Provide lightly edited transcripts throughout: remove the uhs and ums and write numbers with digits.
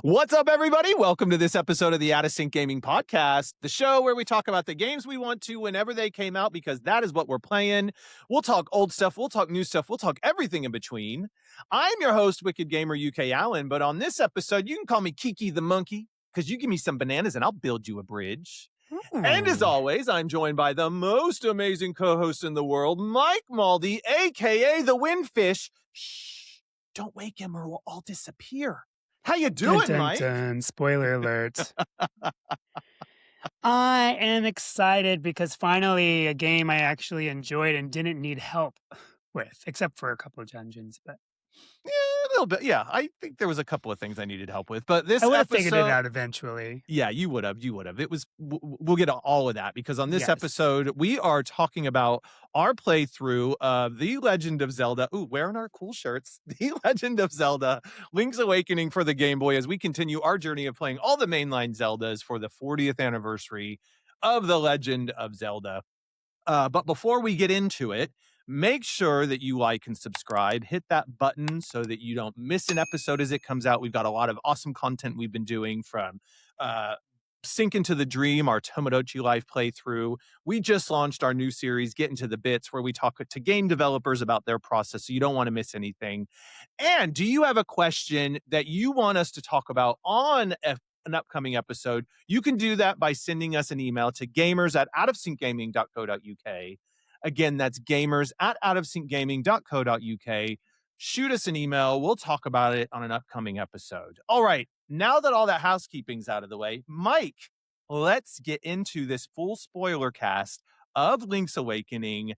What's up, everybody? Welcome to this episode of the Out of Sync Gaming Podcast, the show where we talk about the games we want to whenever they came out, because that is what we're playing. We'll talk old stuff, we'll talk new stuff, we'll talk everything in between. I'm your host, WckdGmrUK Allen, but on this episode, you can call me Kiki the Monkey, because you give me some bananas and I'll build you a bridge. And as always, I'm joined by the most amazing co-host in the world, Mike Malldee, a.k.a. the Windfish. Shh, don't wake him or we'll all disappear. How you doing, dun, Mike? Dun. Spoiler alert. I am excited because finally a game I actually enjoyed and didn't need help with, except for a couple of dungeons. But Yeah, a little bit. Yeah, I think there was a couple of things I needed help with, but this I would have episode, figured it out eventually. Yeah, you would have. You would have. It was. We'll get to all of that because on this Yes. episode we are talking about our playthrough of The Legend of Zelda. Ooh, wearing our cool shirts. The Legend of Zelda: Link's Awakening for the Game Boy, as we continue our journey of playing all the mainline Zeldas for the 40th anniversary of The Legend of Zelda. But before we get into it, make sure that you like and subscribe. Hit that button so that you don't miss an episode as it comes out. We've got a lot of awesome content we've been doing, from Sink into the Dream, our Tomodachi Life playthrough. We just launched our new series, Get Into the Bits, where we talk to game developers about their process, so you don't want to miss anything. And do you have a question that you want us to talk about on an upcoming episode? You can do that by sending us an email to gamers@outofsyncgaming.co.uk. Again, that's gamers@outofsyncgaming.co.uk. Shoot us an email. We'll talk about it on an upcoming episode. All right. Now that all that housekeeping's out of the way, Mike, let's get into this full spoiler cast of Link's Awakening.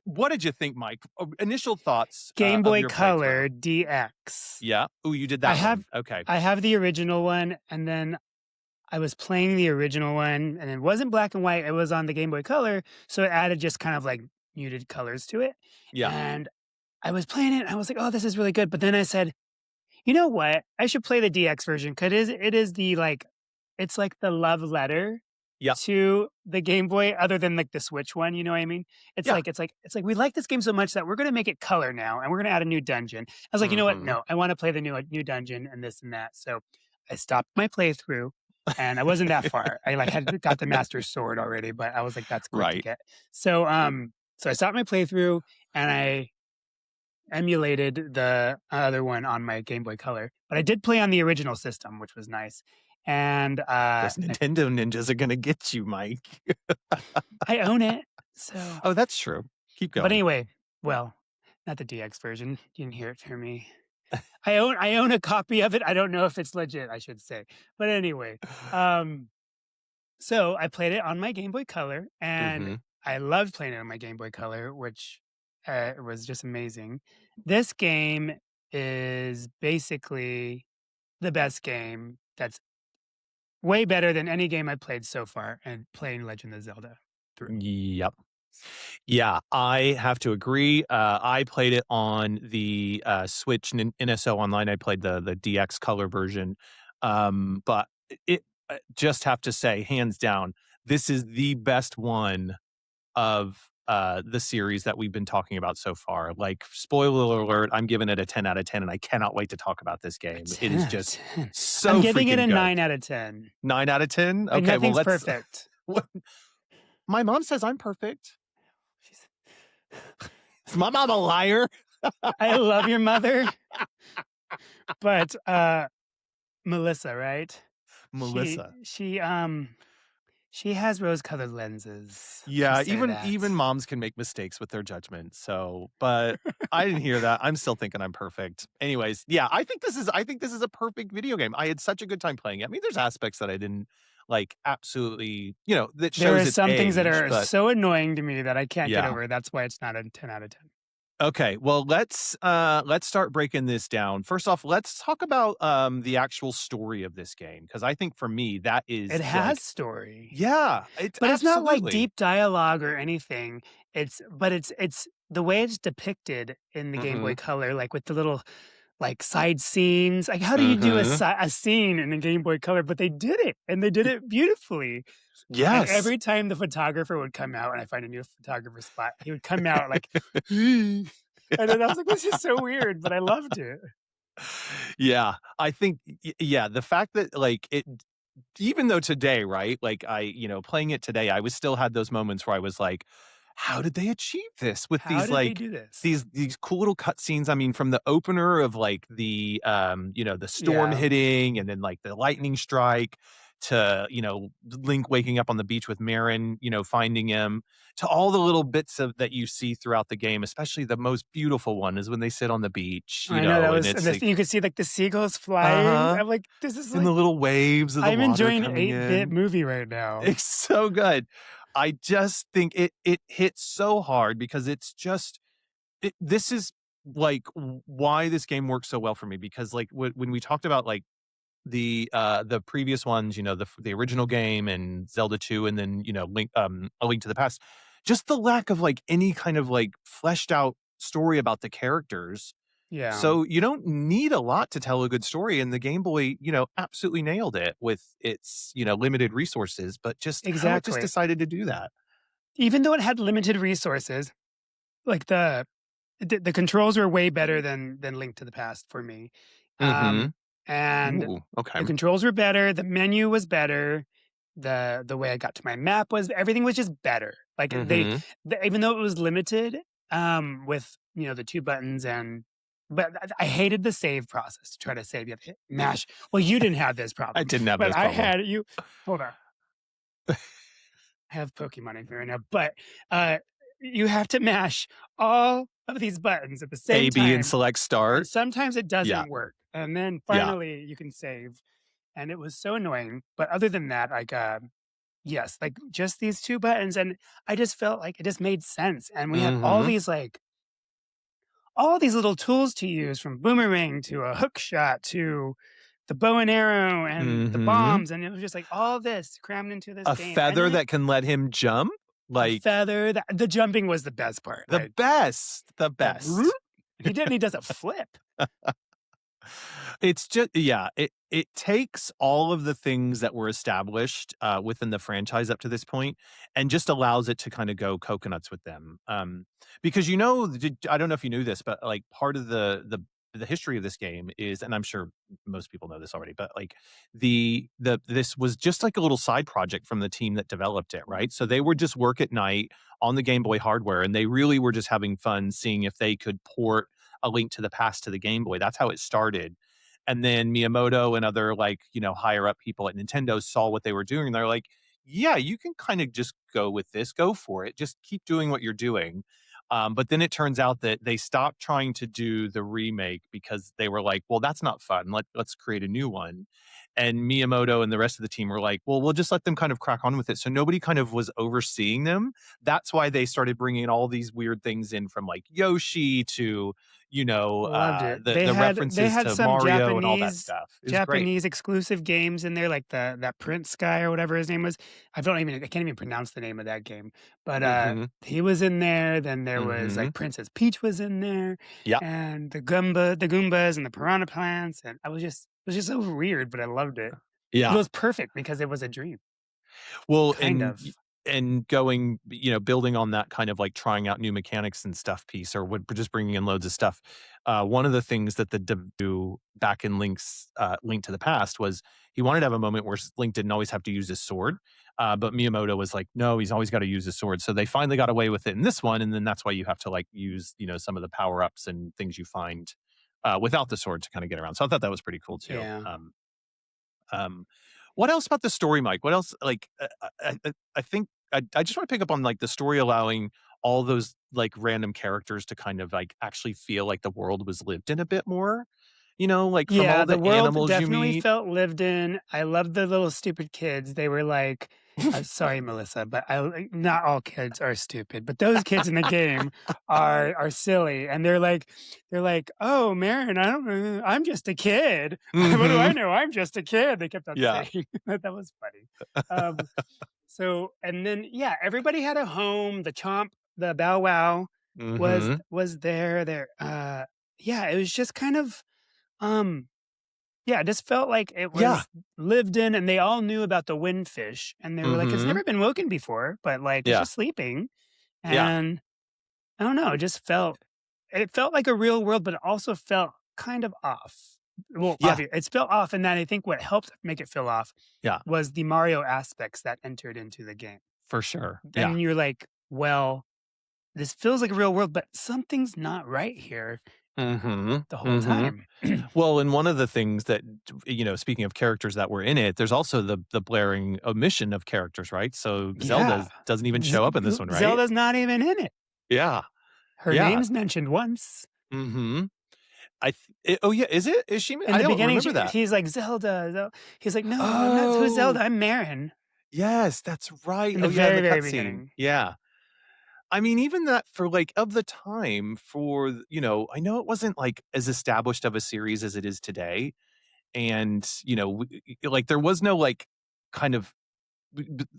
What did you think, Mike? Initial thoughts. Game Boy of your Color playthrough. DX. Yeah. Oh, you did that. Okay. I have the original one, and then I was playing the original one, and it wasn't black and white. It was on the Game Boy Color, so it added just kind of like muted colors to it. Yeah. And I was playing it, and I was like, oh, this is really good. But then I said, you know what? I should play the DX version, because it is the it's like the love letter to the Game Boy, other than like the Switch one. You know what I mean? It's like we like this game so much that we're gonna make it color now, and we're gonna add a new dungeon. I was like, you know what? No, I want to play the new dungeon and this and that. So I stopped my playthrough, and I wasn't that far. I had got the Master Sword already, but I was like, that's quick to get. So so I stopped my playthrough, and I emulated the other one on my Game Boy Color, but I did play on the original system, which was nice. And those Nintendo ninjas are gonna get you, Mike. I own it. So oh, that's true. Keep going. But anyway, well, not the DX version. You didn't hear it from me. I own a copy of it. I don't know if it's legit, I should say. But anyway, so I played it on my Game Boy Color, and I loved playing it on my Game Boy Color, which was just amazing. This game is basically the best game. That's way better than any game I played so far, and playing Legend of Zelda through. Yep. Yeah, I have to agree. I played it on the Switch NSO Online. I played the DX Color version. But it just have to say, hands down, this is the best one of the series that we've been talking about so far. Like, spoiler alert, I'm giving it a 10 out of 10, and I cannot wait to talk about this game. It is just so I'm giving it a good. 9 out of 10. 9 out of 10? Okay, well, nothing's let's perfect. My mom says I'm perfect. Is my mom a liar? I love your mother. But Melissa, right? Melissa. She has rose-colored lenses. Yeah, even moms can make mistakes with their judgment. So, but I didn't hear that. I'm still thinking I'm perfect. Anyways, yeah, I think this is a perfect video game. I had such a good time playing it. I mean, there's aspects that I didn't like absolutely, that shows there are its some age, things that are but so annoying to me that I can't get over. That's why it's not a 10 out of 10. Okay, well, let's start breaking this down. First off, let's talk about the actual story of this game, because I think for me that is it has story. Yeah, but it's not like deep dialogue or anything. It's the way it's depicted in the Game Boy Color, like with the little like side scenes. Like, how do you do a scene in a Game Boy Color? But they did it, and they did it beautifully. Yes. And every time the photographer would come out, and I find a new photographer spot, he would come out like, and then I was like, this is so weird, but I loved it. Yeah, I think yeah, the fact that, like, it even though today, right, like, playing it today, I was still had those moments where I was like, "How did they achieve this with How these, did they like, do this? these cool little cutscenes?" I mean, from the opener of, like, the storm Yeah. hitting and then, like, the lightning strike to, Link waking up on the beach with Marin, finding him, to all the little bits of that you see throughout the game, especially the most beautiful one is when they sit on the beach, I know that and was and it's this like you could see, like, the seagulls flying. uh-huh, I'm like, "This is and the like little waves of the I'm water enjoying an coming 8-bit in. movie right now." It's so good. I just think it hits so hard because it's just this is, like, why this game works so well for me because, like, when we talked about, like, the previous ones, the original game and Zelda 2 and then, A Link to the Past, just the lack of, like, any kind of, like, fleshed out story about the characters. Yeah, So you don't need a lot to tell a good story, and the Game Boy, absolutely nailed it with its, limited resources, but just how it just exactly. decided to do that. Even though it had limited resources, like, the controls were way better than Link to the Past for me. Um, Mhm. and Ooh, okay. the controls were better, the menu was better, the way I got to my map was everything was just better. Like, Mhm. even though it was limited, with, the 2 buttons but I hated the save process to try to save. You have to hit mash. Well, you didn't have this I problem, didn't have but this I problem. had you hold on. I have Pokemon in here right now, but, uh, you have to mash all of these buttons at the same A, B, and time, select and start. sometimes it Yeah, doesn't work, and then yeah. finally you can save, and it was so annoying, but other than that, like, yes, like, just these 2 buttons, and I just felt like it just made sense, and we had Mhm. all these little tools to use from boomerang to a hook shot to the bow and arrow and the Mhm. bombs, and it was just like all this crammed into this A game, and feather then that can let him jump? a Like, feather that the jumping was the best part, the best, the that "vroom," best. he does a flip. It's just yeah, it takes all of the things that were established, within the franchise up to this point and just allows it to kinda go coconuts with them, because, I don't know if you knew this, but, like, part of the history of this game is and I'm sure most people know this already, but, like, this was just like a little side project from the team that developed it, right? So they would just work at night on the Game Boy hardware, and they really were just having fun seeing if they could port A Link to the Past to the Game Boy. That's how it started. And then Miyamoto and other, like, higher up people at Nintendo saw what they were doing, and they're like, "Yeah, you can kinda just go with this, go for it, just keep doing what you're doing." But then it turns out that they stopped trying to do the remake because they were like, "Well, that's not fun, let's create a new one." And Miyamoto and the rest of the team were like, "Well, we'll just let them kind of crack on with it." So nobody kind of was overseeing them. That's why they started bringing all these weird things in from, like, Yoshi to, Loved it. the They references had to some Mario and all that stuff. It was great. Japanese exclusive games in there, like that Prince guy or whatever his name was. I can't even pronounce the name of that game, but, Mhm, he was in there, then there was, mhm. like, Princess Peach was in there, Yeah, and the Goombas and the Piranha Plants, and it was just so weird, but I loved it. But it yeah. was perfect because it was a dream, Well, kind of. and going, building on that kind of, like, trying out new mechanics and stuff piece or just bringing in loads of stuff. One of the things that the do back in Link to the Past was he wanted to have a moment where Link didn't always have to use his sword, but Miyamoto was like, "No, he's always gotta use his sword." So they finally got away with it in this one, and then that's why you have to, like, use, some of the power-ups and things you find, without the sword to kinda get around. So I thought that was pretty cool too. Yeah. Um, what else about the story, Mike? What else like, I think I just wanna pick up on, like, the story allowing all those, like, random characters to kind of, like, actually feel like the world was lived in a bit more, like, from Yeah, all the the world animals you definitely meet. felt lived in. I loved the little stupid kids. They were like, sorry, Melissa, but not all kids are stupid, but those kids in the game are silly, and they're like, oh, Marin, I don't know, I'm just a kid. What do I Mhm. know? I'm just a kid. They kept on Yeah. saying that was funny. Um, and then yeah, everybody had a home. The Chomp, the Bow Wow Mhm. was there. Yeah, it was just kind of um, yeah, it just felt like it Yeah. was lived in, and they all knew about the windfish, and they were like, "It's Mhm. never been woken before, but, like, it's Yeah. just sleeping." Yeah. And I don't know, it felt like a real world, but it also felt kind of off. Well, Yeah, it's felt off, and then I think what helped make it feel off yeah, was the Mario aspects that entered into the game. for sure. Yeah. And you're like, "Well, this feels like a real world, but something's not right here Mhm, the whole mhm. time." Well, and one of the things that speaking of characters that were in it, there's also the blaring omission of characters, right? So Zelda Yeah. doesn't even Z show up in this one, right? Zelda's not even in it. Yeah, Her yeah. name's mentioned once. Mhm. Oh, yeah, is it? Is she? In I the don't beginning, remember that. he's like, "Zelda, He's like, "No, I'm not who's Oh, Zelda? I'm Marin." yes, that's right. In the Oh, yeah, in very, the very cutscene. beginning. Yeah. I mean, even that for, like, of the time for I know it wasn't, like, as established of a series as it is today, and, like, there was no, like, kind of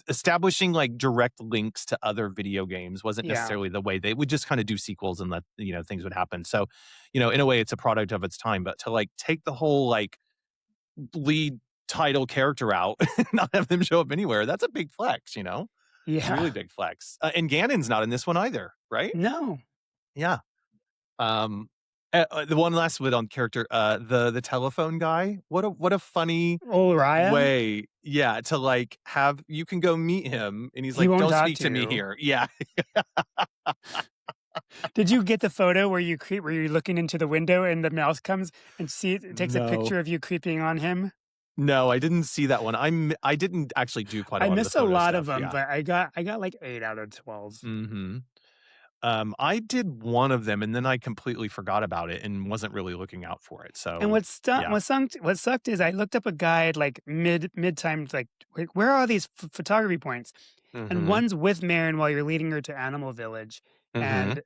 establishing, like, direct links to other video games wasn't Yeah. necessarily the way they would just kinda do sequels and let, things would happen. So, in a way, it's a product of its time, but to, like, take the whole, like, lead title character out and not have them show up anywhere, that's a big flex, It's a really Yeah. big flex. And Ganon's not in this one either, right? No. Yeah. Um, the one last bit on character, the telephone guy. What a funny Oriah, way, yeah, to like have you can go meet him, and he's he like, won't "Don't talk speak to to me you. here." Yeah. Did you get the photo where where you're looking into the window and the mouse comes and it takes a No, picture of you creeping on him? no, I didn't see that one. I didn't actually do quite a I lot of the missed a photo lot of stuff. them, Yeah. but I got like 8 out of 12. Hmm. I did one of them, and then I completely forgot about it and wasn't really looking out for it. And So, yeah. what sucked is I looked up a guide like mid-time, like, Where are these photography points?" And Hmm. one's with Marin while you're leading her to Animal Village, Hmm. and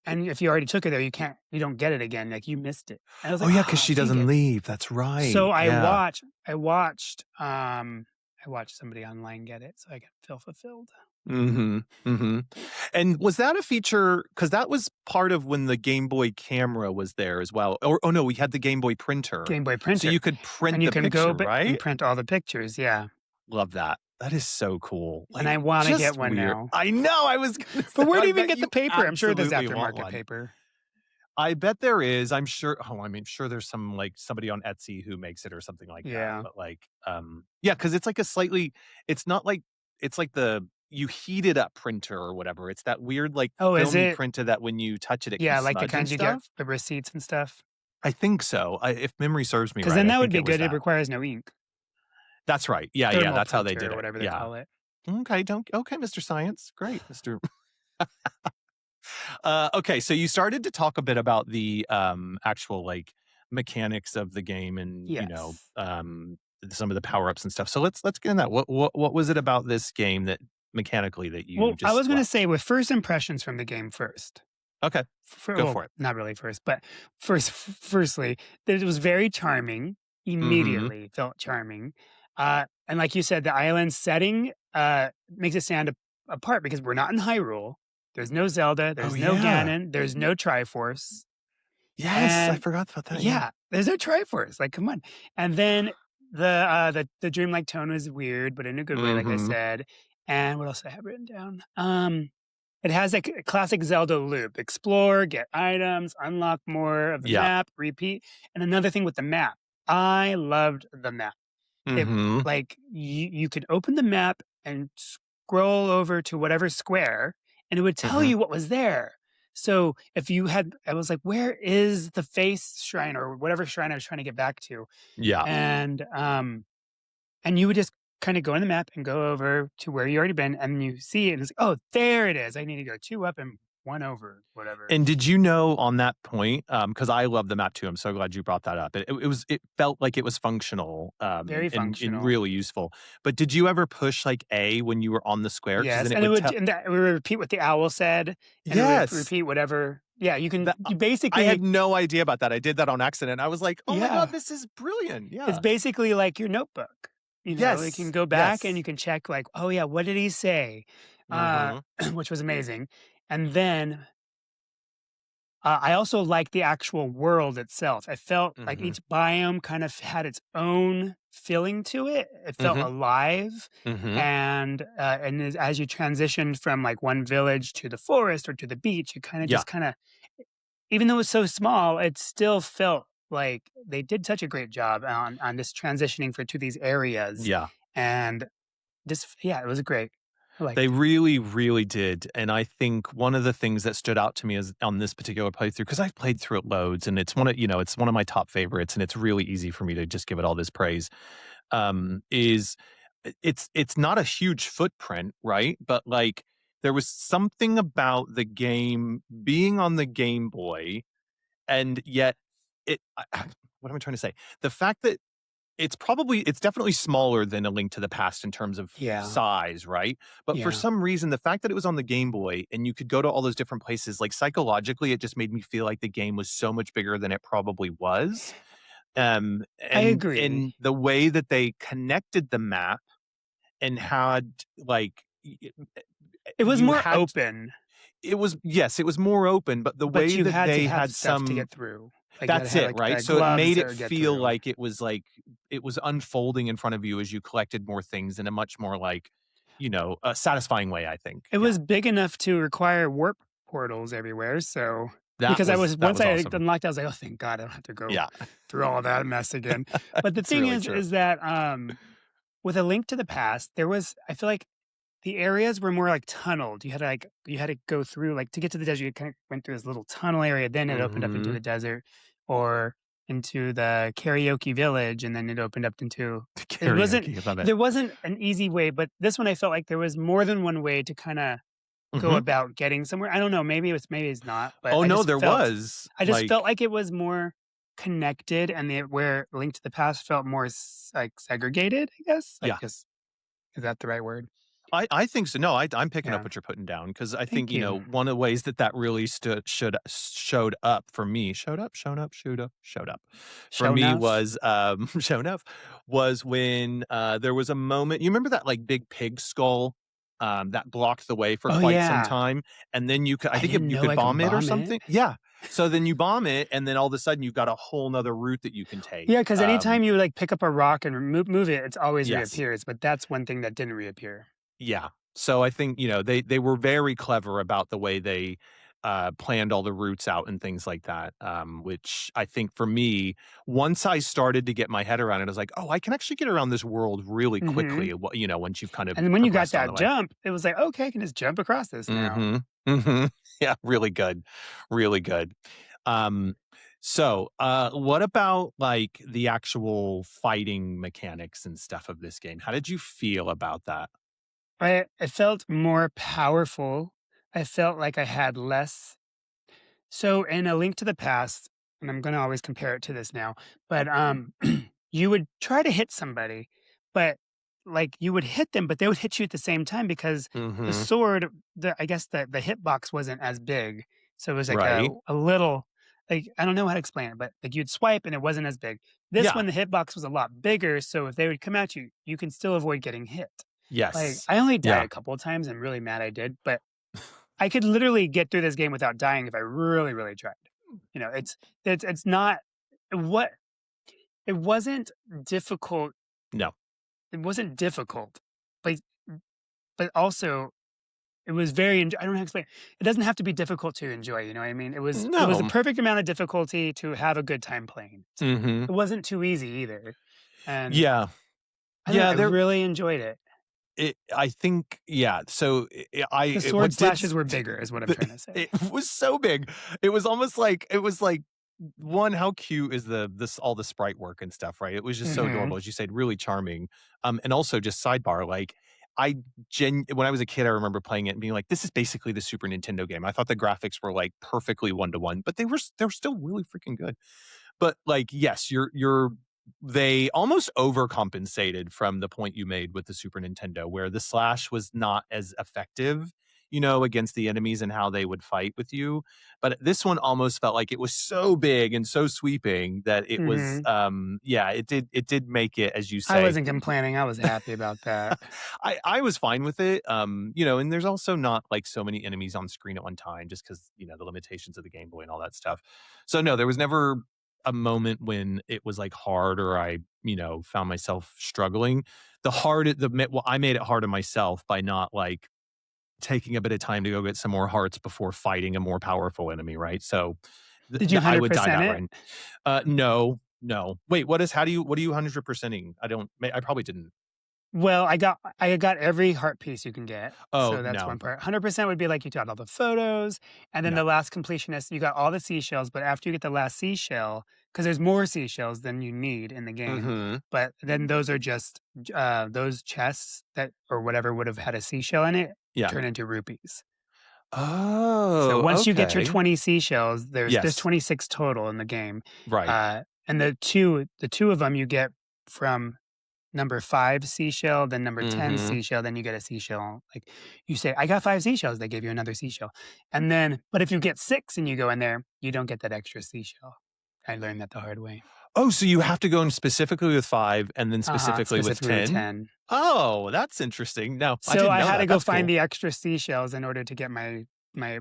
if you already took her there, you don't get it again, like, you missed it. And I was Oh like, yeah, because "Ah, she dang doesn't it." leave. That's right. So Yeah. I watched somebody online get it, so I could feel fulfilled. Mhm, mhm. And was that a feature? Because that was part of when the Game Boy camera was there as well, or oh, no, we had the Game Boy printer, Game Boy so printer, you could and print you the can go picture, b and right? print all the pictures, yeah, Love that. That is so cool, and like, I wanna get just one weird. now. I know, I was gonna But say, where do I you even bet get the you paper? I'm sure there's absolutely want aftermarket one. paper. I bet there is, I mean, sure there's some, like, somebody on Etsy who makes it or something like that, Yeah. but, like, yeah, because it's like it's not like it's like the you heat it up printer or whatever, it's that weird, like, Oh, is filmy it? printer that when you touch it, it can Yeah, like the smudge and kinds you get stuff? the receipts and stuff. I think so, if memory serves me Because right, then I that would think be it was good, it that. requires no ink. That's right, yeah, yeah, Thermal that's how they printer did or it, whatever they yeah. call it. Okay, Mr. Science, great, Mr. Okay, so you started to talk a bit about the, actual, like, mechanics of the game and, Yes. some of the power-ups and stuff. So let's get in that. What was it about this game that mechanically that you Well, I just was gonna loved? say with first impressions from the game first. Okay, go Well, for it. not really first, but firstly, that it was very charming. Mhm. Immediately felt charming, and like you said, the island setting makes it stand apart because we're not in Hyrule. There's no Zelda. Oh, There's no yeah. Ganon. There's no Triforce, Yes, I and forgot about that, yeah. yeah, there's no Triforce. Like, come on. And then the dreamlike tone was weird, but in a good way, like I Mhm. said. And what else I have written down? It has a classic Zelda loop: explore, get items, unlock more of the Yeah. map, repeat. And another thing with the map, I loved the map. It Mhm. like you could open the map and scroll over to whatever square, and it would tell Mhm. you what was there. So if you had, I was like, where is the face shrine or whatever shrine I was trying to get back to? Yeah. And you would just kinda go on the map and go over to where you already been, and you see it, and it's like, "Oh, there it is. I need to go 2 up and 1 over," whatever. And did you know on that point, because I love the map too, I'm so glad you brought that up. It felt like it was functional, Very and functional. really useful. But did you ever push, like, A when you were on the square? Because Yes, then it and would tell. it would repeat what the owl said, and it would Yes! repeat whatever. Yeah, That you I had basically. no idea about that. I did that on accident. I was like, "Oh my god, Yeah. this is brilliant." It's Yeah. basically like your notebook. You can Yes. go back and Yes. you can check like, "Oh, yeah, what did he say?" Uh, Mhm. which was amazing. And then I also like the actual world itself. I felt like Mhm. each biome kind of had its own feeling to it. It felt Mhm. alive, Mhm. and as you transitioned from like one village to the forest or to the beach, you kind of Yeah. just kind of, even though it was so small, it still felt like, they did such a great job on just transitioning for to these areas, Yeah. and just yeah, it was great. I They liked it. really, really did, and I think one of the things that stood out to me is on this particular playthrough, because 'cause I've played through it loads, and it's it's one of my top favorites, and it's really easy for me to just give it all this praise, is it's not a huge footprint, right? But, like, there was something about the game being on the Game Boy, and yet what am I trying to say? The fact that it's definitely smaller than A Link to the Past in terms of Yeah, size, right? But for yeah. some reason, the fact that it was on the Game Boy and you could go to all those different places, like, psychologically, it just made me feel like the game was so much bigger than it probably was. I And agree. the way that they connected the map and had, like, It was you more had open, it was yes, it was more open, but the but way you that had to they have had stuff to some get through. Like, you had to that's have, it, like, right? the So it gloves made it to get feel through. like it was unfolding in front of you as you collected more things in a much more, like, a satisfying way, I think. It Yeah. was big enough to require warp portals everywhere, so because I was That once was I awesome. unlocked, I was like, "Oh, thank God, I don't have to go Yeah. through all that mess again." But the It's thing really true. is that, with A Link to the Past, there was I feel like the areas were more, like, tunneled. You had to go through, like to get to the desert, you kinda went through this little tunnel area, then it opened up into Mhm. the desert or into the karaoke village, and then it opened up into it wasn't Karaoke, I love it. there wasn't an easy way, but this one I felt like there was more than one way to kinda go Mhm. about getting somewhere. I don't know, maybe it's not, but Oh, no, there was, I just felt like like it was more connected and where Link to the Past felt more like segregated, I guess? Like yeah. just is that the right word? I think so. No, I'm picking up Yeah. what you're putting down because I think, Thank you. one of the ways that that really showed up for me showed up for Show me enough? was, shown up was when, there was a moment you remember that, like, big pig skull, that blocked the way for Oh, quite some yeah. time, and then I I think didn't you know could I could bomb it or bomb it. something? Yeah. So then you bomb it, and then all of a sudden, you've got a whole 'nother route that you can Yeah, take. because anytime you, like, pick up a rock and move it, it's always Yes. reappears, but that's one thing that didn't reappear. Yeah. So I think, they were very clever about the way they, planned all the routes out and things like that, which I think for me, once I started to get my head around it, I was like, "Oh, I can actually get around this world really quickly," Mhm. once you've kind of And then when you got progressed on that the way. jump, it was like, "Okay, I can just jump across this now." Mhm. Mhm. Yeah, really good. Really good. Um, what about, like, the actual fighting mechanics and stuff of this game? How did you feel about that? I felt more powerful. I felt like I had less so in A Link to the Past, and I'm gonna always compare it to this now, but, you would try to hit somebody, but, like, you would hit them, but they would hit you at the same time because the Mhm. sword, I guess the hitbox wasn't as big, so it was like Right. a little like, I don't know how to explain it, but, like, you'd swipe and it wasn't as big. This Yeah. one, the hitbox was a lot bigger, so if they would come at you, you can still avoid getting hit. Like, Yes. I only died Yeah. a couple of times, I'm really mad I did, but I could literally get through this game without dying if I really, really tried. You know, it's not what it wasn't difficult. No. It wasn't difficult, but also it was very. I don't know how to explain. It doesn't have to be difficult to enjoy. You know what I mean? It was a No. perfect amount of difficulty to have a good time playing. Mhm. It wasn't too easy either, and Yeah. I don't know. Yeah, I there really enjoyed it. I think yeah, so The sword what did slashes were bigger, is what I'm the trying to say. it was so big. It was like, 1, how cute is all the sprite work and stuff, right? It was just so Hmm. adorable, as you said, really charming. And also just sidebar, like, when I was a kid, I remember playing it and being like, "This is basically the Super Nintendo game." I thought the graphics were, like, perfectly one to one, but they were still really freaking good. But, like, yes, they almost overcompensated from the point you made with the Super Nintendo, where the slash was not as effective, against the enemies and how they would fight with you. But this one almost felt like it was so big and so sweeping that it was, Hmm. yeah, it did make it, as you I say. wasn't complaining. I was happy about that. I was fine with it, and there's also not, like, so many enemies on screen at one time just because the limitations of the Game Boy and all that stuff. So, no, there was never a moment when it was, like, hard or I, found myself struggling. Well, I made it hard on myself by not, like, taking a bit of time to go get some more hearts before fighting a more powerful enemy, right? So, Did you I would die 100% that it? run. No, no. Wait, what are you 100%ing? I probably didn't. Well, I got every heart piece you can get, Oh, so that's no. one part. 100% would be like you got all the photos, and then No. the last completionist, you got all the seashells, but after you get the last seashell, because there's more seashells than you need in the game, Mhm. but then those are just those chests that or whatever would have had a seashell in it Yeah. turn into rupees. So Oh, once you get your okay. 20 seashells, there's Yes. 26 total in the game, Right. and the two of them you get from number 5 seashell, then number 10 Mhm. seashell, then you get a seashell. Like you say, I got 5 seashells, they give you another seashell. And then, but if you get 6 and you go in there, you don't get that extra seashell. I learned that the hard way. Oh, so you have to go in specifically with 5 and then Uh-huh, specifically with specifically with 10? 10. Oh, that's interesting. No, I So didn't I know had to that. go That's find cool. the extra seashells in order to get my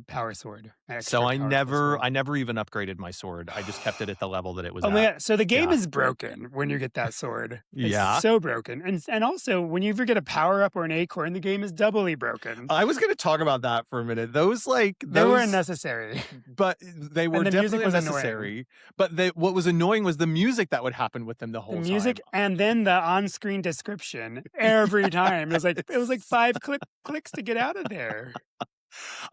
power sword, my So extra powerful sword. I never even upgraded my sword. I just kept it at the level that it was Oh my at. god, so the game Yeah. is broken when you get that sword. It's Yeah. so broken. And also when you ever get a power up or an acorn, the game is doubly broken. I was gonna talk about that for a minute. They were Those unnecessary. but they were And the music definitely was annoying. unnecessary, but what was annoying was the music that would happen with them the The whole time. music and then the on-screen description every time. It was like Yes. 5 clicks to get out of there.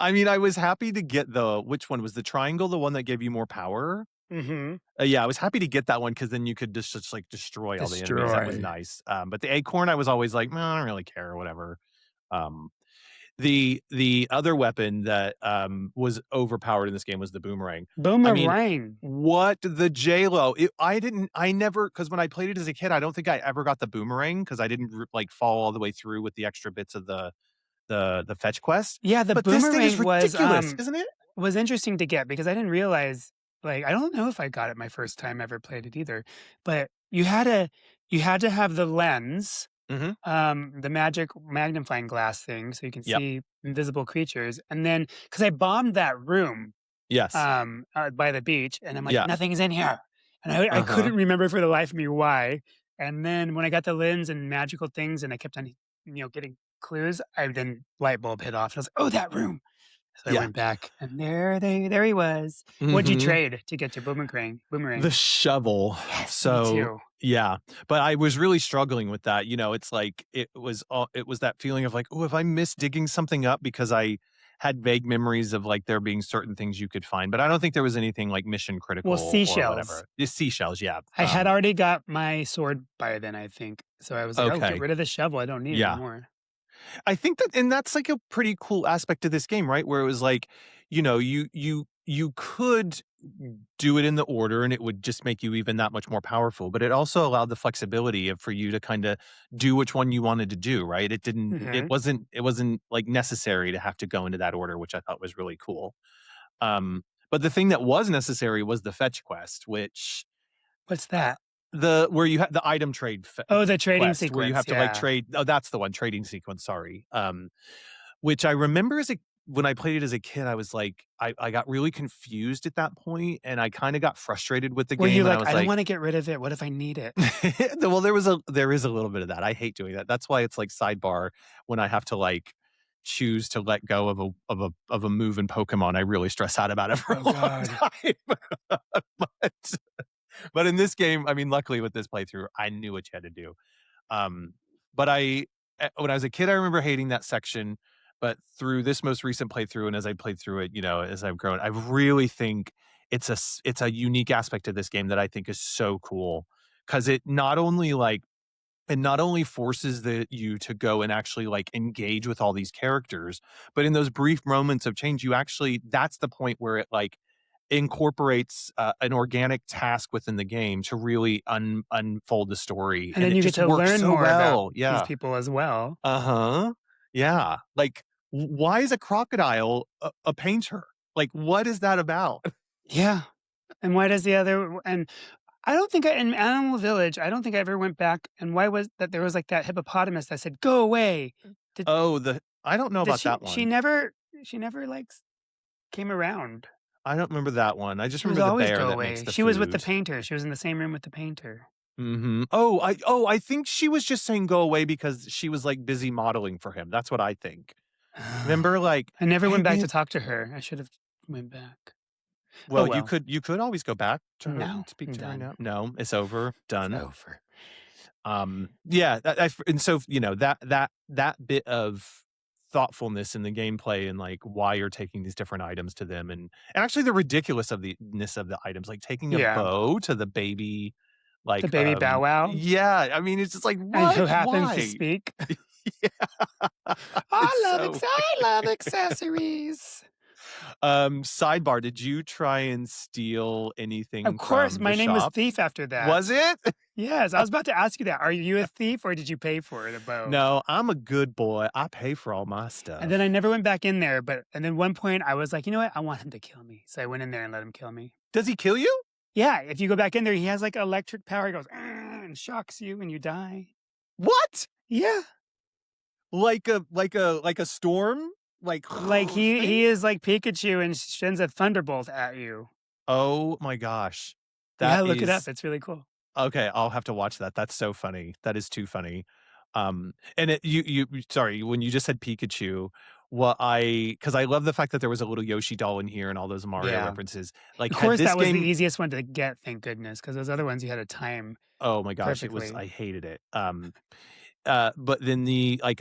I mean, I was happy to get which one was the triangle, the one that gave you more power? Mhm. Yeah, I was happy to get that one because then you could just, like, destroy all the enemies. That was Destroy. nice. But the acorn, I was always like, "Well, I don't really care," or whatever. Um, the other weapon that, was overpowered in this game was the boomerang. I mean, Boomerang. what the J-Lo I never, because when I played it as a kid, I don't think I ever got the boomerang because I didn't like, follow all the way through with the extra bits of the fetch quest. Yeah, the But this thing is boomerang ridiculous, isn't it? was interesting to get because I didn't realize like, I don't know if I got it my first time ever played it either, but you had to have the lens, Mhm. the magic magnifying glass thing so you can Yep. see invisible creatures, and then because I bombed that room Yes. by the beach, and I'm like, Yeah. "Nothing's in here," and I Uh-huh. couldn't remember for the life of me why, and then when I got the lens and magical things and I kept on, getting clues, I then light bulb hit off, and I was like, "Oh, that room." So I Yeah. went back, and there he was. What'd you Mhm. trade to get your boomerang? The Boomerang. shovel. Yes, me So, too. yeah, but I was really struggling with that, it's like, it was that feeling of like, "Oh, have I missed digging something up?" Because I had vague memories of, like, there being certain things you could find, but I don't think there was anything, like, mission Well, critical or seashells. whatever. The seashells, yeah, I had already got my sword by then, I think, so I was like, "Oh, get okay, rid of the shovel, I don't need it yeah. anymore." I think that's like a pretty cool aspect of this game, right? Where it was like, you could do it in the order and it would just make you even that much more powerful, but it also allowed the flexibility for you to kind of do which one you wanted to do, right? Mhm. It wasn't like necessary to have to go into that order, which I thought was really cool. But the thing that was necessary was the fetch quest, which What's that? the where you have the item trade Oh, the trading quest where you sequence, have to like yeah. trade. Oh, that's the one, trading sequence. Sorry. Which I remember when I played it as a kid, I was like, I got really confused at that point, and I kind of got frustrated with the Were you game, and I like, was "I don't like, wanna get rid of it, what if I need it?" well, there is a little bit of that. I hate doing that. That's why it's like sidebar when I have to like choose to let go of a move in Pokemon. I really stress out about it for Oh a long god. time. but but in this game, I mean, luckily with this playthrough, I knew what you had to do. Um, but when I was a kid, I remember hating that section. But through this most recent playthrough, and as I played through it, as I've grown, I really think it's a unique aspect of this game that I think is so cool because it not only forces you to go and actually like engage with all these characters, but in those brief moments of change, that's the point where it like incorporates an organic task within the game to really unfold the story, And and then it you get just to works learn so more about well. these Yeah. people as well. Uh-huh. Yeah. Like, why is a crocodile a painter? Like, what is that about? Yeah. And why does the other and I don't think in Animal Village, I don't think I ever went back and why was that there was, like, that hippopotamus that said, "Go away." Did Oh, I don't know did about she that she one. never she never, like, came around. I don't remember that one. I just She was remember the always bear go that makes away. the She was with the food. painter. She was in the same room with the painter. Mhm. I think she was just saying go away because she was, like, busy modeling for him. That's what I think. Remember, like, I never "Hey, went back to man." talk to her. I should have went back. Oh, Well, you well. could always go back to her and No, speak I'm to her done. now. No, it's over, It's done. over. Yeah, and so, that bit of thoughtfulness in the gameplay and, like, why you're taking these different items to them and actually the ridiculous of the ness of the items, like taking a Yeah. bow to the baby, The like, baby Bow Wow, yeah, I mean, it's just like, and who "What? happens to Why?" speak. Yeah. It's so I love accessories. sidebar, did you try and steal Of anything course, from the my name was shop? Thief after that. Was it? Yes, I was about to ask you that. Are you a thief or did you pay for it, a bow? No, I'm a good boy. I pay for all my And then I stuff. never went back in there, and then one point I was like, "You know what? I want him to kill me." So I went in there and let him kill me. Does he kill you? Yeah, if you go back in there, he has, like, electric power. He goes, "Ah," and shocks you and you die. What? Yeah. Like a storm? Like Like, thing? he is like Pikachu and sends a thunderbolt at you. Oh my gosh. Yeah, That look it up. is It's really cool. okay, I'll have to watch that. That's so funny. That is too funny. And sorry, when you just said Pikachu, because I love the fact that there was a little Yoshi doll in here and all those Mario Yeah. references. Like, Of had course, this that was the game easiest one to get, thank goodness, because those other ones you had to time oh my gosh, I perfectly. hated it. But then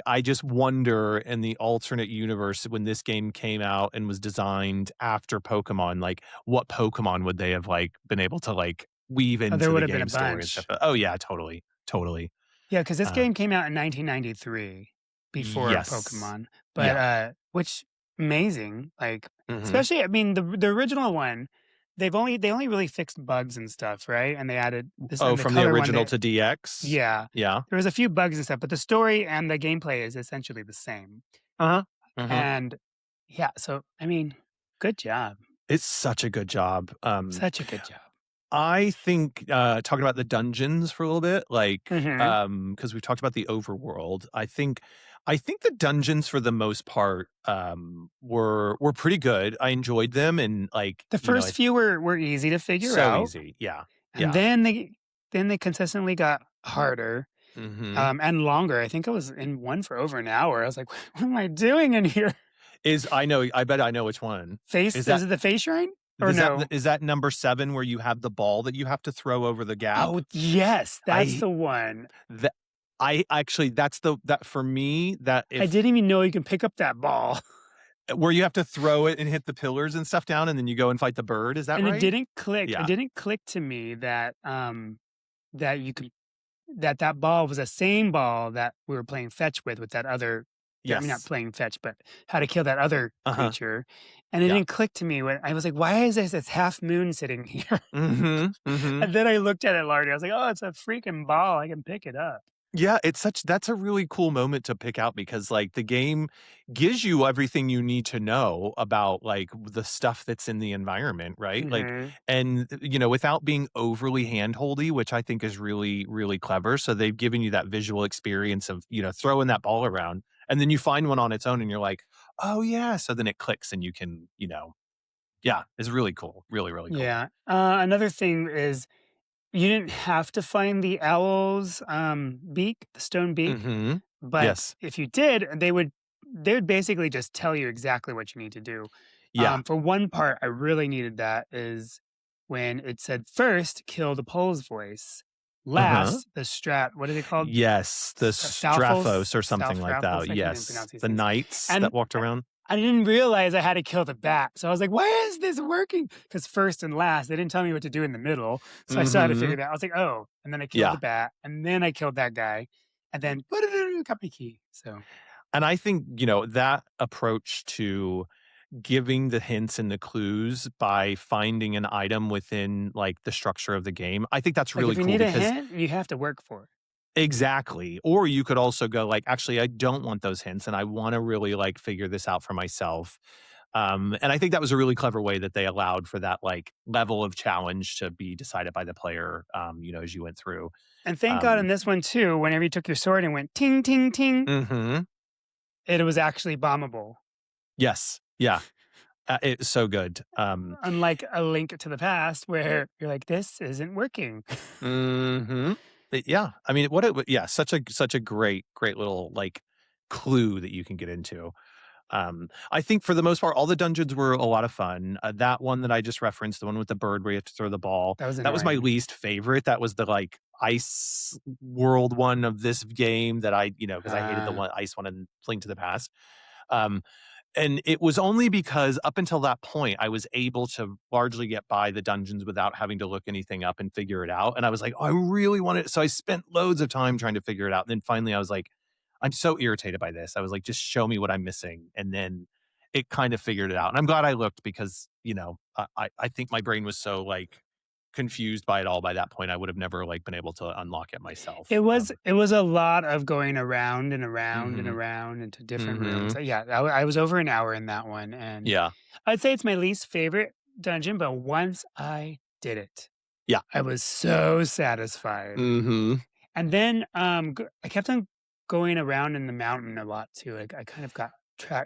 I just wonder in the alternate universe when this game came out and was designed after Pokemon, like what Pokemon would they have like been able to like weave Oh, there into would the have been a game story and stuff? bunch. Oh yeah, totally, totally. Yeah, because this Uh, game came out in 1993 before yes, Pokemon, but, yeah. which amazing, like, Hmm. especially I mean, the original one, they only really fixed bugs and stuff, right? And they added this Oh, and the from the color one original that to DX. yeah. Yeah. There was a few bugs and stuff, but the story and the gameplay is essentially the same. Uh huh. Hmm. And yeah, so I mean, good job. It's such a good job. Such a good job. I think, talking about the dungeons for a little bit, like, Mhm. because we've talked about the overworld, I think the dungeons for the most part, were pretty good. I enjoyed them and, like, The first it's few were easy to figure so out, easy. Yeah. and Yeah. then they consistently got harder, Mhm. and longer. I think I was in one for over an hour. I was like, "What am I doing in here?" I bet I know which one. Face Is that is it the face shrine? Or no? is that number 7 where you have the ball that you have to throw over the gap? Oh, yes, that's I the one. that I actually that for me, that I if didn't even know you can pick up that ball. where you have to throw it and hit the pillars and stuff down, and then you go and fight the bird, is that And it right? didn't click. It Yeah. didn't click to me that, that you could that ball was the same ball that we were playing fetch with that other I mean, not Yes. playing fetch, but how to kill that other Uh-huh. creature, and it Yeah. didn't click to me when I was like, "Why is this half moon sitting here?" Mhm, mhm. And then I looked at it larger, I was like, "Oh, it's a freaking ball, I can pick it up." Yeah, that's a really cool moment to pick out because, like, the game gives you everything you need to know about, like, the stuff that's in the environment, right? Like, Mhm. and, without being overly handholdy, which I think is really, really clever. So they've given you that visual experience of, throwing that ball around, and then you find one on its own and you're like, "Oh, yeah." So then it clicks and you can, yeah, it's really cool. Really, really cool. Yeah. Another thing is you didn't have to find the owl's, beak, the stone beak. Mhm. But Yes. if you did, they would basically just tell you exactly what you need to do. Yeah. For one part, I really needed that is when it said first, kill the Pole's voice. Uh-huh. Last, the strat, what is it called? Yes, the Stalfos? Straphos or something like that. I can't even Yes, pronounce these the things. knights And that walked around. I didn't realize I had to kill the bat. So I was like, why is this working? Because first and last, they didn't tell me what to do in the middle. So I still had to figure Mhm. that out. I was like, oh, and then I killed the Yeah, bat, and then I killed that guy, and then got my key. So and I think, that approach to giving the hints and the clues by finding an item within, like, the structure of the game, I think that's like really if you cool need a because hint, you have to work for it. exactly. Or you could also go like, "Actually, I don't want those hints, and I wanna really, like, figure this out for myself." And I think that was a really clever way that they allowed for that, like, level of challenge to be decided by the player, as you went through. And thank God in Um this one too, whenever you took your sword and went ting ting ting, Mhm. it was actually bombable. Yes. Yeah. It's so good. Unlike a link to the past where you're like, this isn't working. Mhm. Yeah. I mean, yeah, such a great, great little, like, clue that you can get into. I think for the most part, all the dungeons were a lot of fun. That one that I just referenced, the one with the bird where you have to throw the ball, That was that was my annoying. least favorite. That was the like ice world one of this game that because I hated the Uh, one ice one in Link to the Past. Um, and it was only because up until that point, I was able to largely get by the dungeons without having to look anything up and figure it out. And I was like, oh, I really want it. So I spent loads of time trying to figure it out. And then finally I was like, I'm so irritated by this. I was like, just show me what I'm missing. And then it kind of figured it out. And I'm glad I looked because, I think my brain was so like confused by it all by that point. I would have never like been able to unlock it it myself. was it was a lot of going around and around and Mhm. around into different rooms. Mhm. Yeah, I was over an hour in that one, and Yeah. I'd say it's my least favorite dungeon, but once I did it, Yeah. I was so satisfied. Mhm. And then, I kept on going around in the mountain a lot too. I kind of got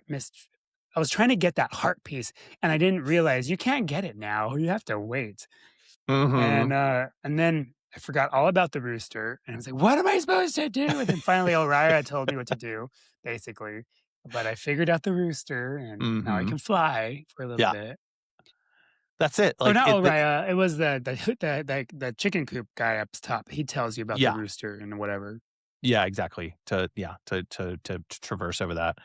missed. I was trying to get that heart piece, and I didn't realize you can't get it now. You have to wait. Mhm. And then I forgot all about the rooster, and I was like, "What am I supposed to do?" And then finally, Elrira told me what to do, basically. But I figured out the rooster, and now I Mhm. can fly for a little Yeah. bit. That's it. Or Like not it the Elrira, it was the chicken coop guy up top. He tells you about the Yeah. rooster and whatever. Yeah, exactly. To traverse over that.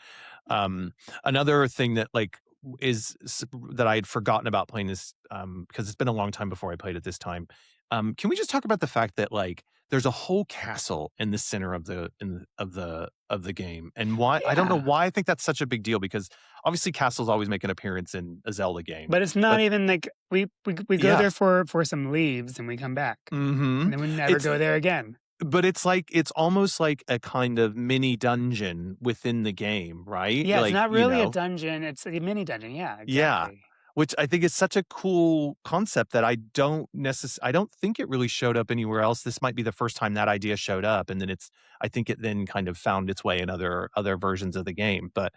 Um, Another thing that like that I had forgotten about playing this because it's been a long time before I played it this time. Can we just talk about the fact that like there's a whole castle in the center of the game and why I don't know Yeah. why I think that's such a big deal because obviously castles always make an appearance in a Zelda game. But it's not But even like we go yeah. there for some leaves and we come back, and Mhm. then we never It's go there again. But it's like it's almost like a kind of mini dungeon within the game, right? Yeah, it's Like, not really a dungeon, it's a mini dungeon, yeah, yeah, exactly. which I think is such a cool concept that I don't think it really showed up anywhere else. This might be the first time that idea showed up, and then I think it then kind of found its way in other versions of the game. But,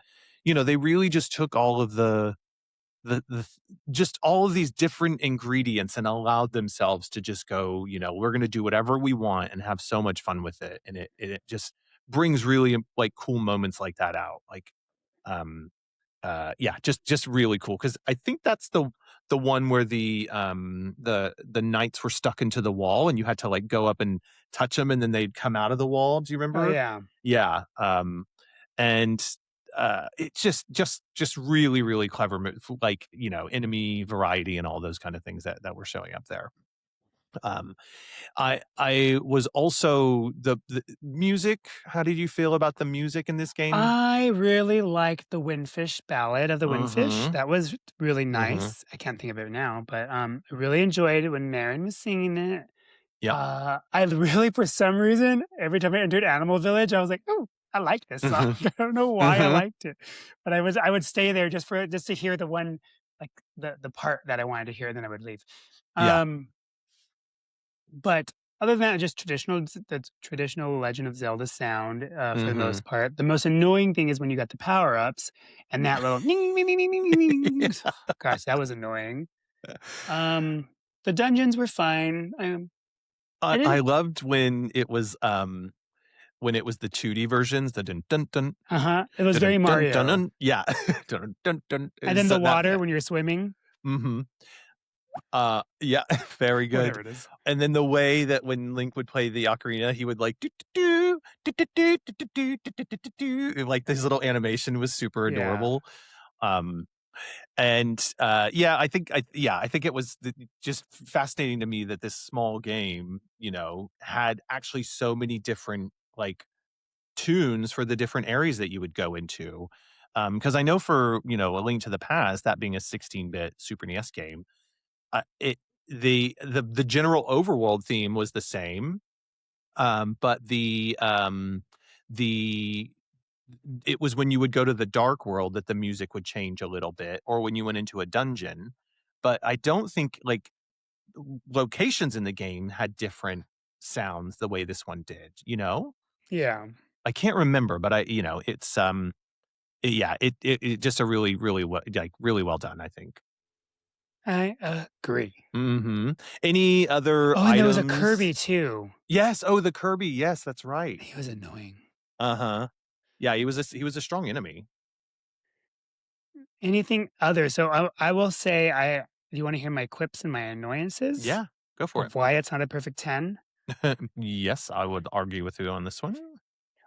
they really just took all of just all of these different ingredients and allowed themselves to just go, we're going to do whatever we want and have so much fun with it. And it just brings really like cool moments like that out. Like, um, yeah, just really cool. Cause I think that's the one where the knights were stuck into the wall and you had to like go up and touch them and then they'd come out of the wall. Do you Oh, remember? yeah. Yeah. And it's just really really clever like enemy variety and all those kind of things that were showing up there. um I was also the music. How did you feel about the music in this game? I really liked the Windfish Ballad of the Windfish, Mm-hmm. that was really Mm-hmm. nice. I can't think of it now, but, I really enjoyed it when Marin was singing it. Yeah. I really, for some reason, every time I entered Animal Village, I was like, "Oh, I like this song." Mm-hmm. I don't know why I Mm-hmm. liked it, but I would stay there just to hear the one, like, the part that I wanted to hear, and then I would leave. Yeah. Um, but other than that, just the traditional Legend of Zelda sound, for the Mm-hmm. most part. The most annoying thing is when you got the power-ups and that little "ning, ning, ning, ning, ning, ning, ning." Gosh, that was annoying. Um, the dungeons were fine. I I didn't. loved when it was the 2D versions, the dun dun dun Uh-huh. It was dun very dun dun Mario. dun. Yeah. Dun dun dun. And then So the that water when you're swimming, mhm. Yeah, very good. whatever it is. And then the way that when Link would play the ocarina, he would like do do do do do do do do do do do do do, and, like, this little animation was super Yeah. adorable. Um, yeah, I think it was just fascinating to me that this small game, had actually so many different, like, tunes for the different areas that you would go into. Because I know for, A Link to the Past, that being a 16-bit Super NES game, it the general overworld theme was the same, but the it was when you would go to the dark world that the music would change a little bit, or when you went into a dungeon. But I don't think like locations in the game had different sounds the way this one did. Yeah. I can't remember, but it's yeah, it just a really really really well done. I think. I agree. Mhm. Any other Oh, and there was a items? Kirby too. Yes, oh, the Kirby, yes, that's right. He was annoying. Uh-huh. Yeah, he was a strong enemy. Anything other? So I will say do you wanna hear my quips and my annoyances Yeah, go for it. of why it's not a perfect 10? Yes, I would argue with you on this one.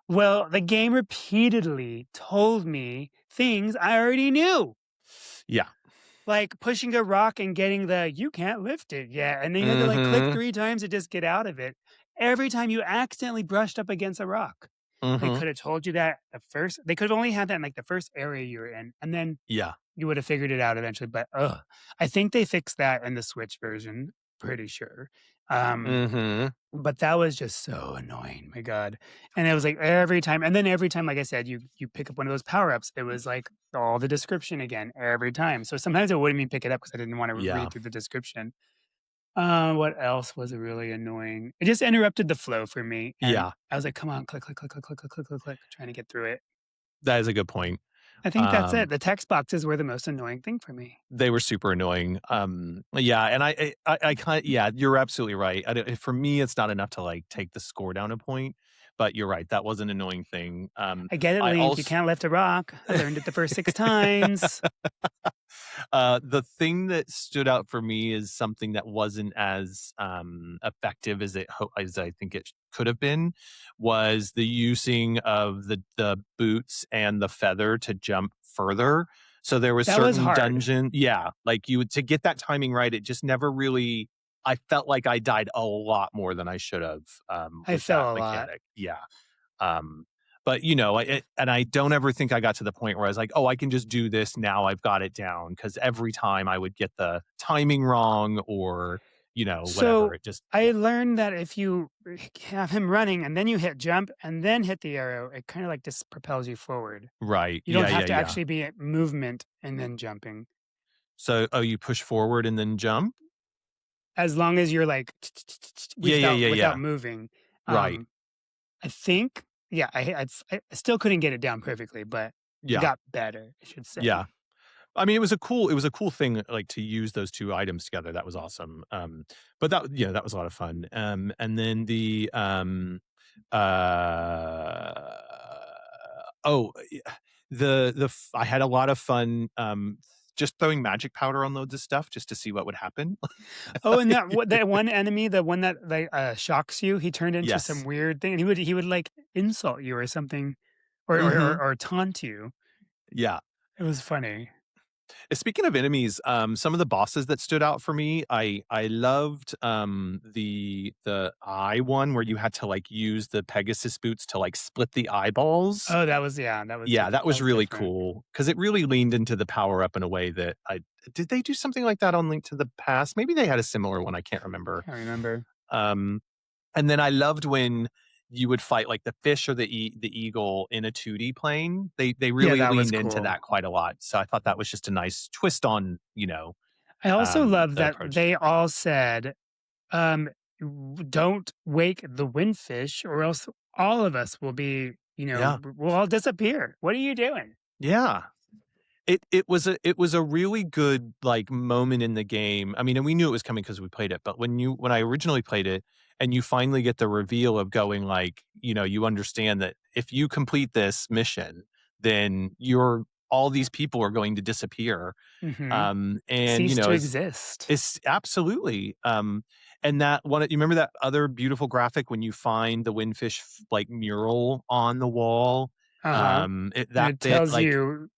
Well, the game repeatedly told me things I already knew, Yeah. like pushing a rock and getting the "you can't lift it yet," and then you had to, like, click Mhm. 3 times to just get out of it. Every time you accidentally brushed up against a rock. They Mhm. coulda told you that they could've only had that in, like, the first area you were in, and then Yeah. you would have figured it out eventually, but, ugh, I think they fixed that in the Switch version, pretty sure. Um, Mhm. but that was just so annoying, my god. And it was like every time and then every time, like I said, you pick up one of those power-ups, it was like all the description again every time. So sometimes I wouldn't even pick it up because I didn't wanna Yeah. read through the description. What else was really annoying? It just interrupted the flow for me, and Yeah. I was like, "Come on, click, click, click, click, click, click, click, click, click," trying to get through it. That is a good point. I think that's it. Um, The text boxes were the most annoying thing for me. they were super annoying. Yeah, and I kind yeah, you're absolutely right. I don't for me, it's not enough to, like, take the score down a point, but you're right, that was an annoying thing. I get it, I Link, you also can't lift a rock. I learned it the first 6 times. The thing that stood out for me is something that wasn't as, effective as I think it could have been, was the using of the boots and the feather to jump further. So there was That was certain hard. dungeon yeah, like, you would to get that timing right, it just never really I felt like I died a lot more than I should have, I with that fell a lot. mechanic. Yeah. Um, but, and I don't ever think I got to the point where I was like, "Oh, I can just do this now, I've got it down." Because every time I would get the timing wrong or, whatever, So, it just I yeah. learned that if you have him running and then you hit jump and then hit the arrow, it kinda, like, just propels you forward. Right. You don't Yeah, have yeah, to yeah. actually be at movement and then jumping. So oh, you push forward and then jump? As long as you're, like, Yeah, yeah, yeah, without yeah. moving. Right. Um, I think yeah, I still couldn't get it down perfectly, but it Yeah, got better, I should yeah. say. I mean, it was a cool thing, like, to use those 2 items together, that was awesome, but that was a lot of fun, and then uh oh, I had a lot of fun, just throwing magic powder on loads of stuff just to see what would happen. Oh, and that one enemy, the one that, like, shocks you, he turned into some Yes. weird thing, and he would, like, insult you or something Mhm. or taunt you. Yeah. It was funny. Speaking of enemies, some of the bosses that stood out for me, I loved, the eye one where you had to, like, use the Pegasus boots to, like, split the eyeballs. Oh, that was yeah, Yeah, that that was was really different. cool because it really leaned into the power up in a way that I did they do something like that on Link to the Past? Maybe they had a similar one, I can't remember. Can't remember. Um, and then I loved when you would fight, like, the fish or the eagle in a 2D plane. They Yeah, really that was leaned into cool. that quite a lot, so I thought that was just a nice twist on, I also love the that approach. they all said, um, "Don't wake the windfish or else all of us will be, Yeah. we'll all disappear. What are you doing?" Yeah. It was a really good, like, moment in the game. I mean, and we knew it was coming because we played it, but when I originally played it and you finally get the reveal of going, like, you understand that if you complete this mission, then you're all these people are going to disappear. Mhm. And, Cease to exist. it's absolutely, and that one you remember that other beautiful graphic when you find the windfish, like, mural on the wall? Uh-huh. And That it bit, tells like you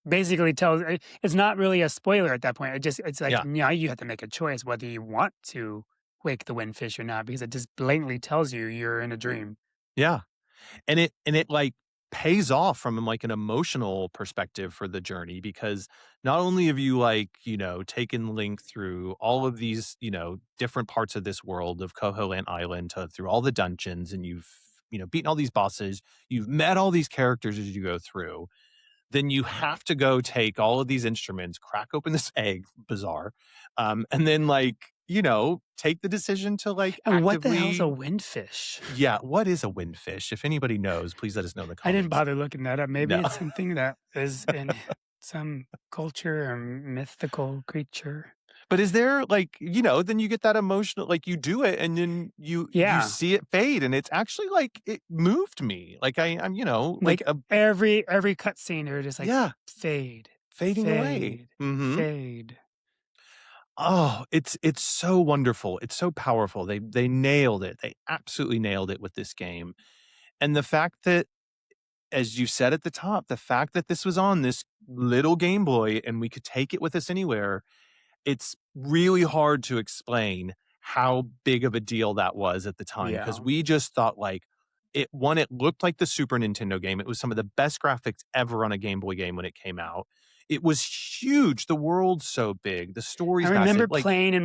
basically tells it's not really a spoiler at that point. It's like yeah. now you have to make a choice whether you want to wake the windfish or not because it just blatantly tells you you're in a dream. Yeah. And it, like, pays off from, like, an emotional perspective for the journey because not only have you, like, taken Link through all of these, different parts of this world of Koholint Island through all the dungeons, and you've, beaten all these bosses, you've met all these characters as you go through, then you have to go take all of these instruments, crack open this egg, bizarre, and then, like, take the decision to, like, And what the hell's a actively windfish? yeah, what is a windfish? If anybody knows, please let us know in the I didn't comments. bother looking that up. Maybe No. it's something that is in some culture or mythical creature. But is there, like, then you get that emotional like, you do it and then you Yeah. see it fade, and it's actually, like, it moved me. Like, I'm, Like like, a every cutscene, they're just like yeah. fade, fading away. Fade. Mhm. Fade. Oh, it's so wonderful. It's so powerful. They nailed it. They absolutely nailed it with this game. And the fact that, as you said at the top, the fact that this was on this little Game Boy and we could take it with us anywhere, it's really hard to explain how big of a deal that was at the time because Yeah. we just thought like it looked like the Super Nintendo game. It was some of the best graphics ever on a Game Boy game when it came out. It was huge. The world's so big. The I story's remember massive. Like, playing in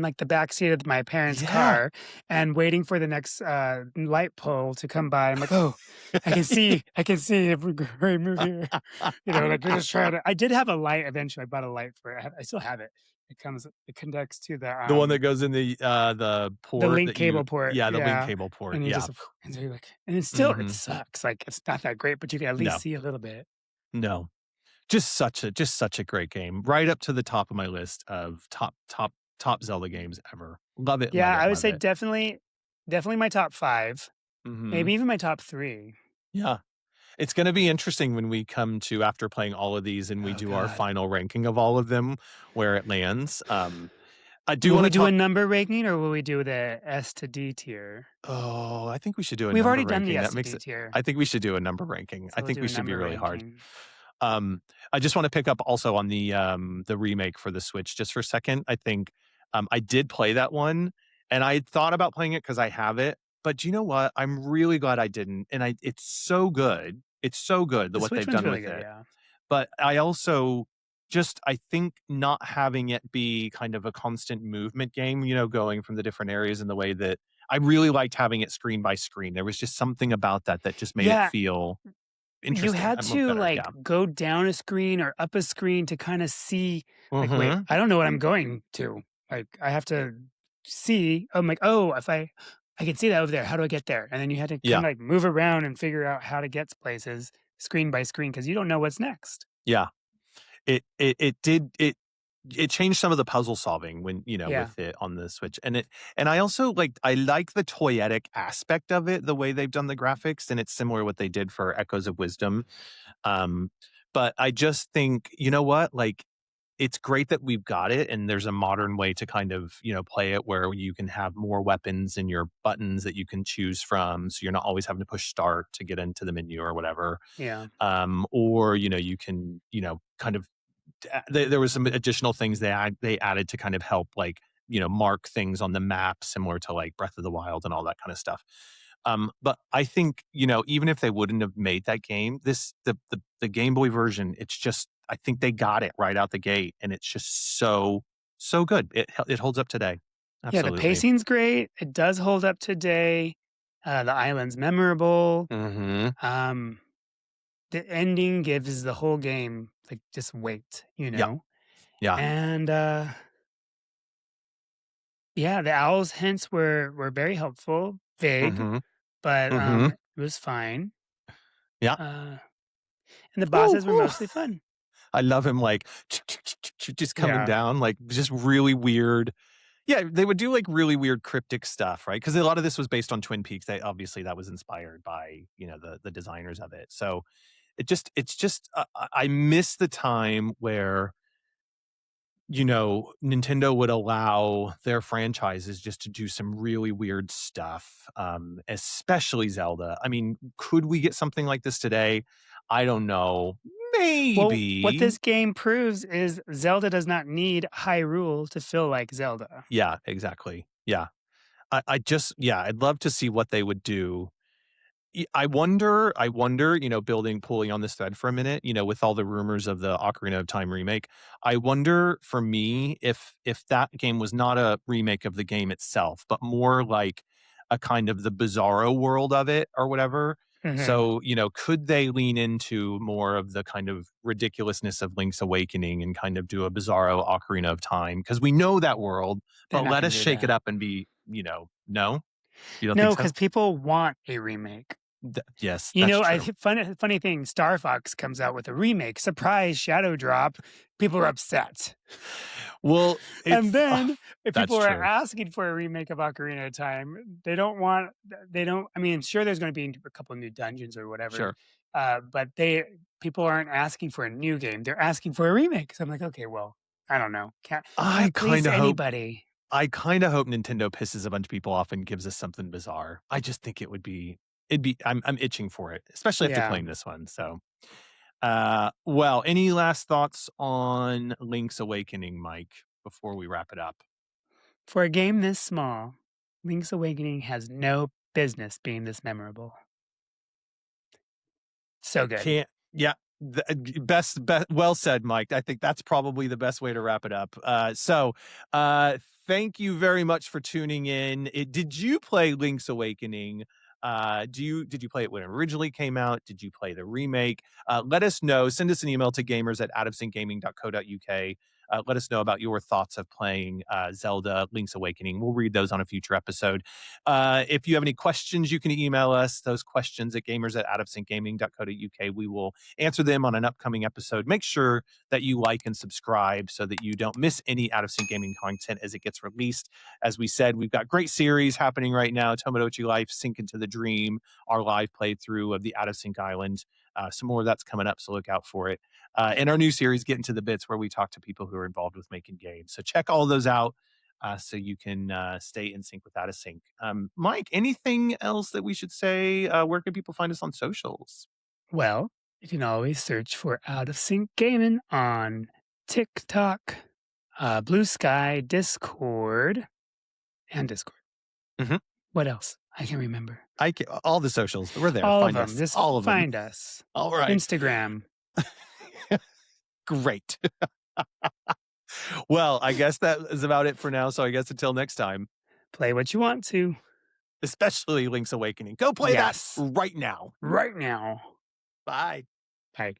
like the back seat of my parents' yeah. car and waiting for the next light pole to come by. I'm like, oh, I can see if we're going to move here. Like they're just trying to. I did have a light eventually. I bought a light for it. I still have it. It connects to The one that goes in the the port link that you cable port. yeah, the link Yeah. cable port, And you yeah. just, and you're like, and it Mhm. sucks. Like it's not that great, but you can at least No, see a little bit. no. Just such a great game. Right up to the top of my list of top Zelda games ever. Love it, love Yeah, it, I would love say it. definitely my top 5, Mhm. maybe even my top 3. Yeah. It's gonna be interesting when we come to after playing all of these and we Oh do our God. final ranking of all of them, where it lands. I do Will we wanna do a talk. number ranking or will we do the S to D tier? Oh, I think we should do a We've number already done the ranking. S That to makes D it tier, I think we should do a number ranking. I so we'll think do we a should be number really hard. ranking. I just wanna pick up also on the remake for the Switch just for a second. I think, I did play that one, and I had thought about playing it because I have it, but you know what? I'm really glad I didn't, and it's so good. It's so good, the The what Switch they've one's done really with good, it. yeah. But I also just I think not having it be kind of a constant movement game, going from the different areas in the way that I really liked having it screen by screen. There was just something about that just made it Yeah, feel you interesting had and to, better, like, yeah. go down a screen or up a screen to kinda see, like, "Wait, Mhm. I don't know what I'm going to." Like, I have to see I'm like, "Oh, if I can see that over there, how do I get there?" And then you had to Yeah, kinda, like, move around and figure out how to get to places screen by screen because you don't know what's next. yeah. It changed some of the puzzle solving when, Yeah. with it on the Switch, and I like the toyetic aspect of it, the way they've done the graphics, and it's similar to what they did for Echoes of Wisdom. Um, but I just think, you know what? Like, it's great that we've got it and there's a modern way to kind of, play it where you can have more weapons and your buttons that you can choose from. So you're not always having to push start to get into the menu or whatever. Yeah. Or, you can, kind of there was some additional things they added to kind of help like mark things on the map similar to like Breath of the Wild and all that kind of stuff. But I think even if they wouldn't have made that game, the Game Boy version, it's just I think they got it right out the gate, and it's just so good. It holds up today, Yeah, the absolutely. pacing's great, it does hold up today, the island's memorable, Hmm. um, the ending gives the whole game, like, just weight, you Yeah, know? yeah. And, yeah, the owl's hints were very helpful, vague, Hmm. but, Hmm. it was fine, Yeah. uh, and the Whoo, bosses were whoo. mostly fun. I love him like just coming Yeah, down, like just really weird. Yeah, they would do, like, really weird cryptic stuff, right? Because a lot of this was based on Twin Peaks. Obviously, that was inspired by, the designers of it. So, it's just I miss the time where, Nintendo would allow their franchises just to do some really weird stuff, especially Zelda. I mean, could we get something like this today? I don't know. well, what Maybe. this game proves is Zelda does not need Hyrule to feel like Zelda. Yeah, exactly. Yeah. Yeah, I'd love to see what they would do. I wonder, pulling on this thread for a minute, with all the rumors of the Ocarina of Time remake, I wonder for me if that game was not a remake of the game itself, but more like a kind of the bizarro world of it or whatever. Mhm. So, could they lean into more of the kind of ridiculousness of Link's Awakening and kind of do a bizarro Ocarina of Time? Because we know that world, They're but not let gonna us do shake it that. up and be, no? You don't think No, so? because people want a remake. Yes, You that's know, true. funny thing, Star Fox comes out with a remake, surprise shadow drop. People are upset. Well, And it's then if that's people are true. asking for a remake of Ocarina of Time, they don't I mean, sure there's gonna be a couple new dungeons or whatever, Sure. but people aren't asking for a new game, they're asking for a remake. So I'm like, "Okay, well, I don't know. I Can't please kinda hope anybody." I kinda hope Nintendo pisses a bunch of people off and gives us something bizarre. I just think it'd be I'm itching for it, especially after Yeah. playing this one, so, well, any last thoughts on Link's Awakening, Mike, before we wrap it up? For a game this small, Link's Awakening has no business being this memorable. So I good. can't yeah, the well said, Mike. I think that's probably the best way to wrap it up. Thank you very much for tuning in. Did you play Link's Awakening? Did you play it when it originally came out? Did you play the remake? Let us know. Send us an email to gamers at outofsyncgaming.co.uk. Let us know about your thoughts of playing Zelda Link's Awakening. We'll read those on a future episode. If you have any questions, you can email us those questions at gamers at outofsyncgaming.co.uk. We will answer them on an upcoming episode. Make sure that you like and subscribe so that you don't miss any Out of Sync Gaming content as it gets released. As we said, we've got great series happening right now. Tomodachi Life, Sync into the Dream, our live playthrough of the Out of Sync Island. Some more of that's coming up, so look out for it. And our new series, Get Into the Bits, where we talk to people who are involved with making games. So check all those out so you can stay in sync with Out of Sync. Mike, anything else that we should say? Where can people find us on socials? Well, you can always search for Out of Sync Gaming on TikTok, Blue Sky, Discord, and Discord. Mhm. What else? I can remember. All the socials. We're there. All of Find them. us. Just All of them. find us. All right. Instagram. Great. Well, I guess that is about it for now. So I guess until next time, Play what you want to. especially Link's Awakening. Go play that Yes. right now. Right now. Bye. Bye.